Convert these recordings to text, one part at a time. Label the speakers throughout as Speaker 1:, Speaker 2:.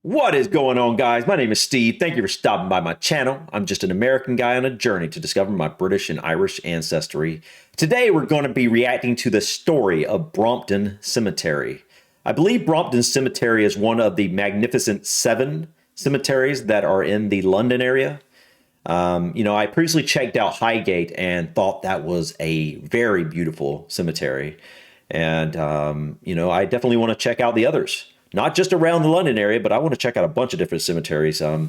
Speaker 1: What is going on, guys? My name is Steve. Thank you for stopping by my channel. I'm just an American guy on a journey to discover my British and Irish ancestry. Today, we're going to be reacting to the story of Brompton Cemetery. I believe Brompton Cemetery is one of the magnificent 7 cemeteries that are in the London area. I previously checked out Highgate and thought that was a very beautiful cemetery. And, I definitely want to check out the others. Not just around the London area, but I want to check out a bunch of different cemeteries. I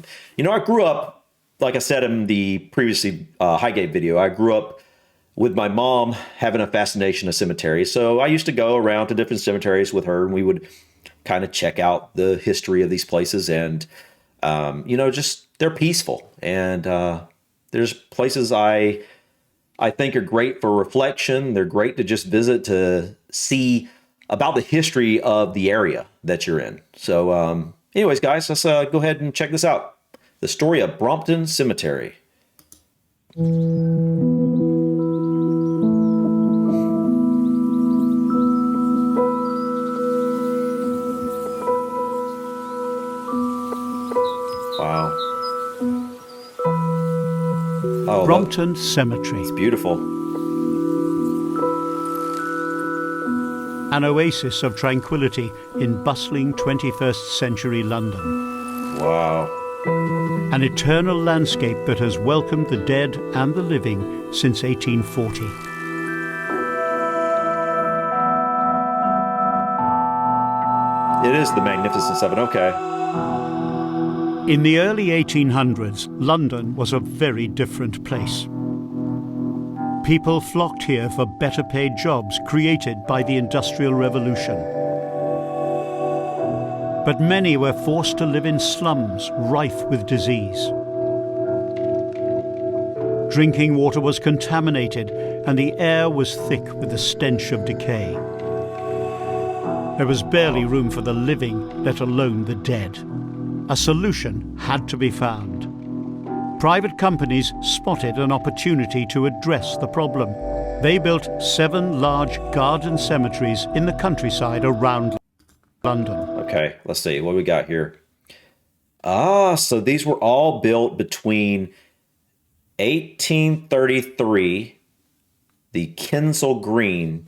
Speaker 1: grew up, like I said in the previously Highgate video, I grew up with my mom having a fascination of cemeteries. So I used to go around to different cemeteries with her, and we would kind of check out the history of these places. And, just they're peaceful. And there's places I think are great for reflection. They're great to just visit to see about the history of the area that you're in. So anyways, guys, let's go ahead and check this out. The story of Brompton Cemetery. Wow. Oh,
Speaker 2: Brompton Cemetery.
Speaker 1: It's beautiful.
Speaker 2: An oasis of tranquility in bustling 21st century London.
Speaker 1: Wow.
Speaker 2: An eternal landscape that has welcomed the dead and the living since 1840.
Speaker 1: It is the Magnificent Seven, okay.
Speaker 2: In the early 1800s, London was a very different place. People flocked here for better paid jobs created by the Industrial Revolution. But many were forced to live in slums rife with disease. Drinking water was contaminated and the air was thick with the stench of decay. There was barely room for the living, let alone the dead. A solution had to be found. Private companies spotted an opportunity to address the problem. They built 7 large garden cemeteries in the countryside around London.
Speaker 1: Okay, let's see. What do we got here? So these were all built between 1833, the Kensal Green,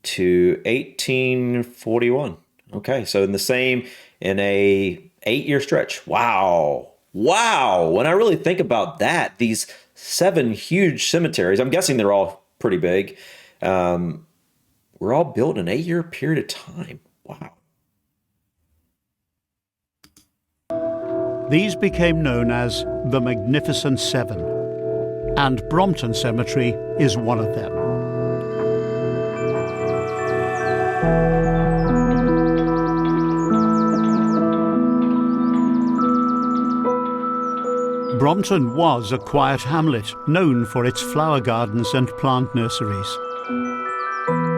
Speaker 1: to 1841. Okay, so in a 8-year stretch. Wow. Wow. When I really think about that, these 7 huge cemeteries, I'm guessing they're all pretty big, were all built in an 8-year period of time. Wow.
Speaker 2: These became known as the Magnificent 7, and Brompton Cemetery is one of them. Brompton was a quiet hamlet known for its flower gardens and plant nurseries.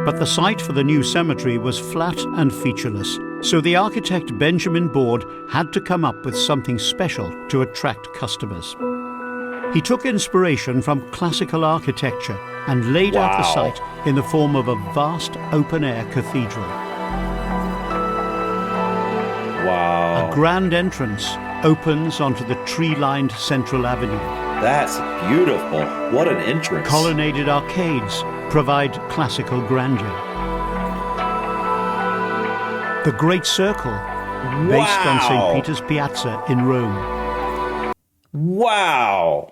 Speaker 2: But the site for the new cemetery was flat and featureless, so the architect Benjamin Board had to come up with something special to attract customers. He took inspiration from classical architecture and laid out the site in the form of a vast open-air cathedral.
Speaker 1: Wow.
Speaker 2: A grand entrance opens onto the tree-lined Central Avenue.
Speaker 1: That's beautiful. What an entrance.
Speaker 2: Colonnaded arcades provide classical grandeur. The Great Circle, based on St. Peter's Piazza in Rome.
Speaker 1: Wow.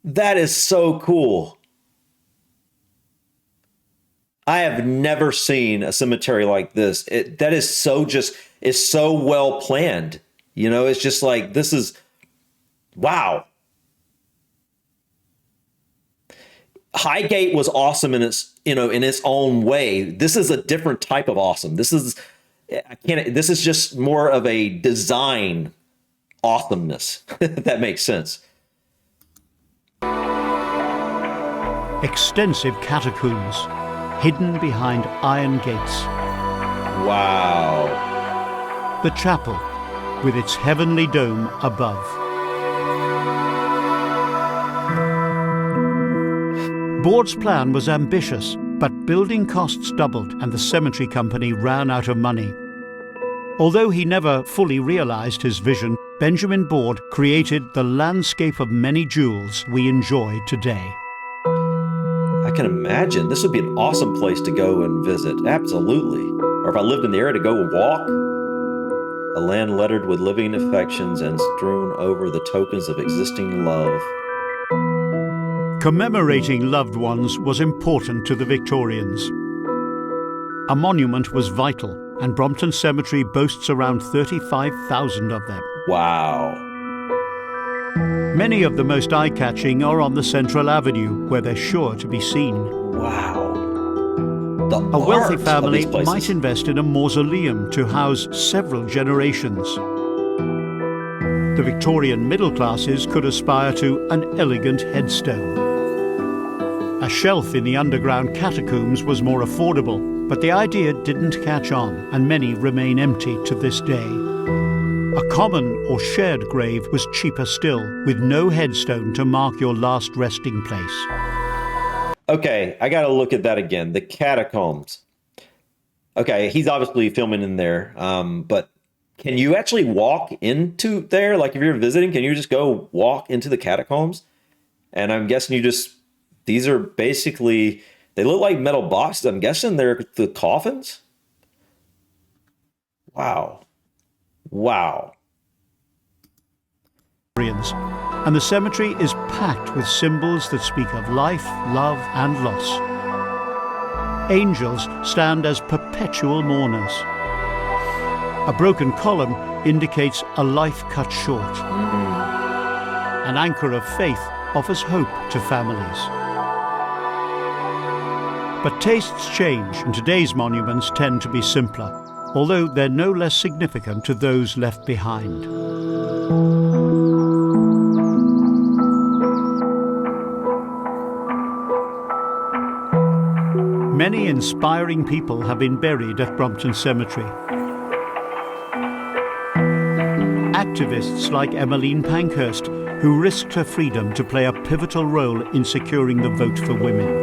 Speaker 1: That is so cool. I have never seen a cemetery like this. That is so well planned. It's just like, this is, wow. Highgate was awesome in its own way. This is a different type of awesome. This is just more of a design awesomeness, if that makes sense.
Speaker 2: Extensive catacombs, hidden behind iron gates.
Speaker 1: Wow.
Speaker 2: The chapel, with its heavenly dome above. Board's plan was ambitious, but building costs doubled and the cemetery company ran out of money. Although he never fully realized his vision, Benjamin Board created the landscape of many jewels we enjoy today.
Speaker 1: I can imagine. This would be an awesome place to go and visit. Absolutely. Or if I lived in the area, to go walk. A land lettered with living affections and strewn over the tokens of existing love.
Speaker 2: Commemorating loved ones was important to the Victorians. A monument was vital, and Brompton Cemetery boasts around 35,000 of them.
Speaker 1: Wow.
Speaker 2: Many of the most eye-catching are on the Central Avenue, where they're sure to be seen.
Speaker 1: Wow.
Speaker 2: A wealthy family might invest in a mausoleum to house several generations. The Victorian middle classes could aspire to an elegant headstone. A shelf in the underground catacombs was more affordable, but the idea didn't catch on, and many remain empty to this day. A common or shared grave was cheaper still, with no headstone to mark your last resting place.
Speaker 1: Okay, I gotta look at that again. The catacombs. Okay, he's obviously filming in there, but can you actually walk into there? Like if you're visiting, can you just go walk into the catacombs? And I'm guessing these are basically, they look like metal boxes. I'm guessing they're the coffins. Wow. Wow.
Speaker 2: And the cemetery is packed with symbols that speak of life, love, and loss. Angels stand as perpetual mourners. A broken column indicates a life cut short. An anchor of faith offers hope to families. But tastes change, and today's monuments tend to be simpler, although they're no less significant to those left behind. Many inspiring people have been buried at Brompton Cemetery. Activists like Emmeline Pankhurst, who risked her freedom to play a pivotal role in securing the vote for women.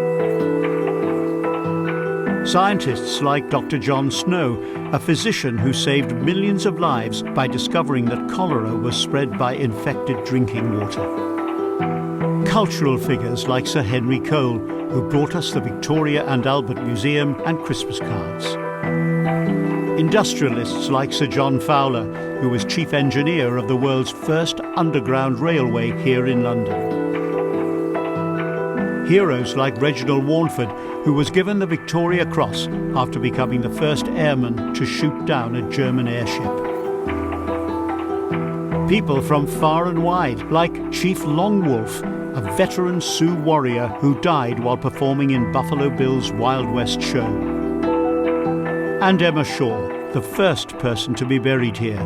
Speaker 2: Scientists like Dr. John Snow, a physician who saved millions of lives by discovering that cholera was spread by infected drinking water. Cultural figures like Sir Henry Cole, who brought us the Victoria and Albert Museum and Christmas cards. Industrialists like Sir John Fowler, who was chief engineer of the world's first underground railway here in London. Heroes like Reginald Warnford, who was given the Victoria Cross after becoming the first airman to shoot down a German airship. People from far and wide, like Chief Long Wolf, a veteran Sioux warrior who died while performing in Buffalo Bill's Wild West show. And Emma Shaw, the first person to be buried here.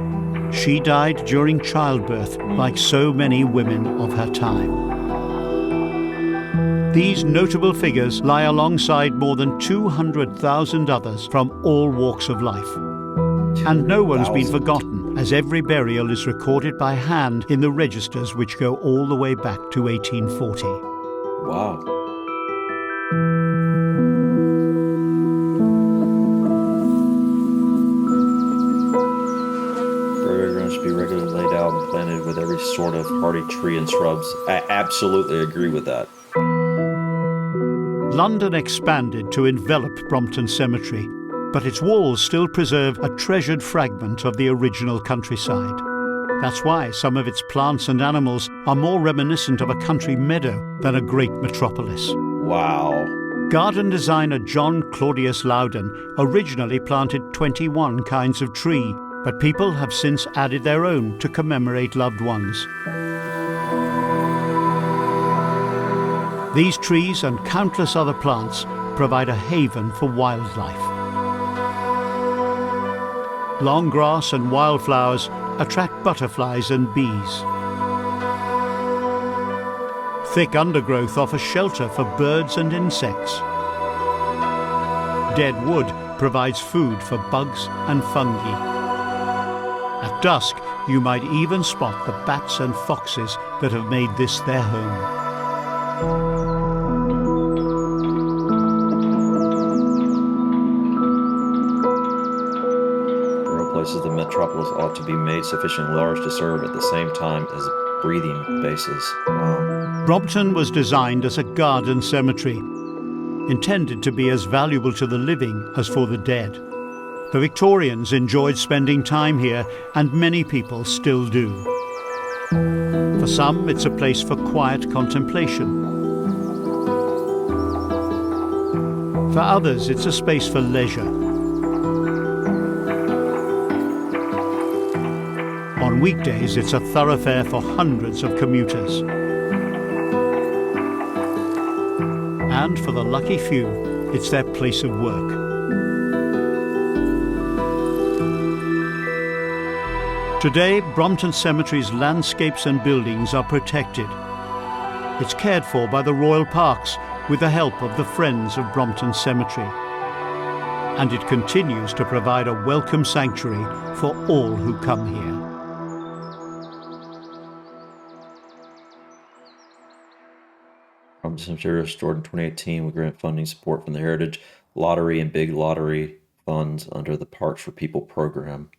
Speaker 2: She died during childbirth, like so many women of her time. These notable figures lie alongside more than 200,000 others from all walks of life. And no one's been forgotten, as every burial is recorded by hand in the registers which go all the way back to 1840.
Speaker 1: Wow. Burial grounds should be regularly laid out and planted with every sort of hardy tree and shrubs. I absolutely agree with that.
Speaker 2: London expanded to envelop Brompton Cemetery, but its walls still preserve a treasured fragment of the original countryside. That's why some of its plants and animals are more reminiscent of a country meadow than a great metropolis.
Speaker 1: Wow.
Speaker 2: Garden designer John Claudius Loudon originally planted 21 kinds of tree, but people have since added their own to commemorate loved ones. These trees and countless other plants provide a haven for wildlife. Long grass and wildflowers attract butterflies and bees. Thick undergrowth offers shelter for birds and insects. Dead wood provides food for bugs and fungi. At dusk, you might even spot the bats and foxes that have made this their home.
Speaker 1: places, the metropolis ought to be made sufficiently large to serve at the same time as breathing bases. Wow.
Speaker 2: Brompton was designed as a garden cemetery, intended to be as valuable to the living as for the dead. The Victorians enjoyed spending time here, and many people still do. For some, it's a place for quiet contemplation. For others, it's a space for leisure. On weekdays, it's a thoroughfare for hundreds of commuters. And for the lucky few, it's their place of work. Today, Brompton Cemetery's landscapes and buildings are protected. It's cared for by the Royal Parks with the help of the Friends of Brompton Cemetery. And it continues to provide a welcome sanctuary for all who come here.
Speaker 1: Brompton Cemetery restored in 2018 with grant funding support from the Heritage Lottery and Big Lottery funds under the Parks for People program.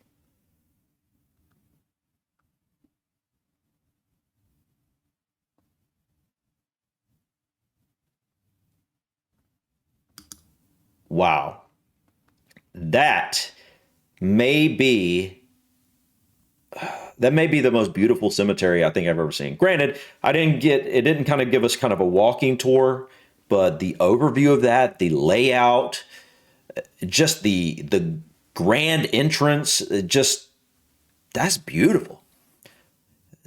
Speaker 1: Wow. That may be the most beautiful cemetery I think I've ever seen. Granted, it didn't kind of give us kind of a walking tour, but the overview of that, the layout, just the grand entrance, that's beautiful.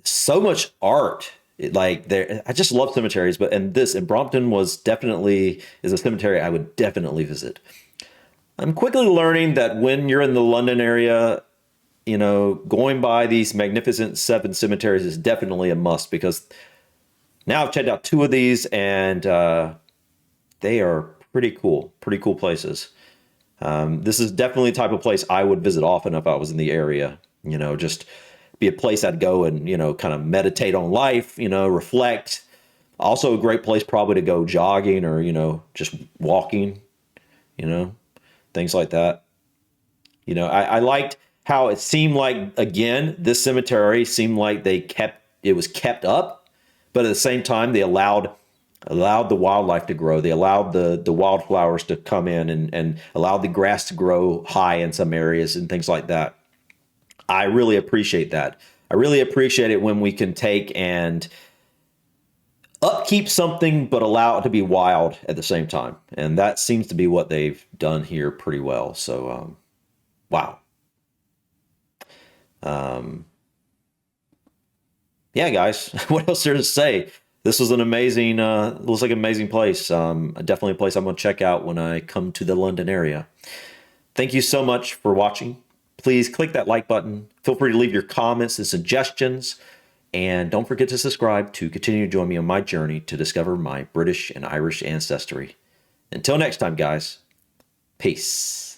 Speaker 1: So much art. I just love cemeteries, and Brompton is a cemetery I would definitely visit. I'm quickly learning that when you're in the London area, going by these magnificent 7 cemeteries is definitely a must, because now I've checked out 2 of these, and they are pretty cool places. This is definitely the type of place I would visit often if I was in the area. Just be a place I'd go and, kind of meditate on life, reflect. Also a great place probably to go jogging or, just walking, things like that. I liked how it seemed like, again, this cemetery seemed like it was kept up, but at the same time, they allowed the wildlife to grow. They allowed the wildflowers to come in and allowed the grass to grow high in some areas and things like that. I really appreciate that. I really appreciate it when we can take and upkeep something, but allow it to be wild at the same time. And that seems to be what they've done here pretty well. So, wow. Yeah, guys, what else there to say? This was an amazing, looks like an amazing place. Definitely a place I'm going to check out when I come to the London area. Thank you so much for watching. Please click that like button. Feel free to leave your comments and suggestions. And don't forget to subscribe to continue to join me on my journey to discover my British and Irish ancestry. Until next time, guys, peace.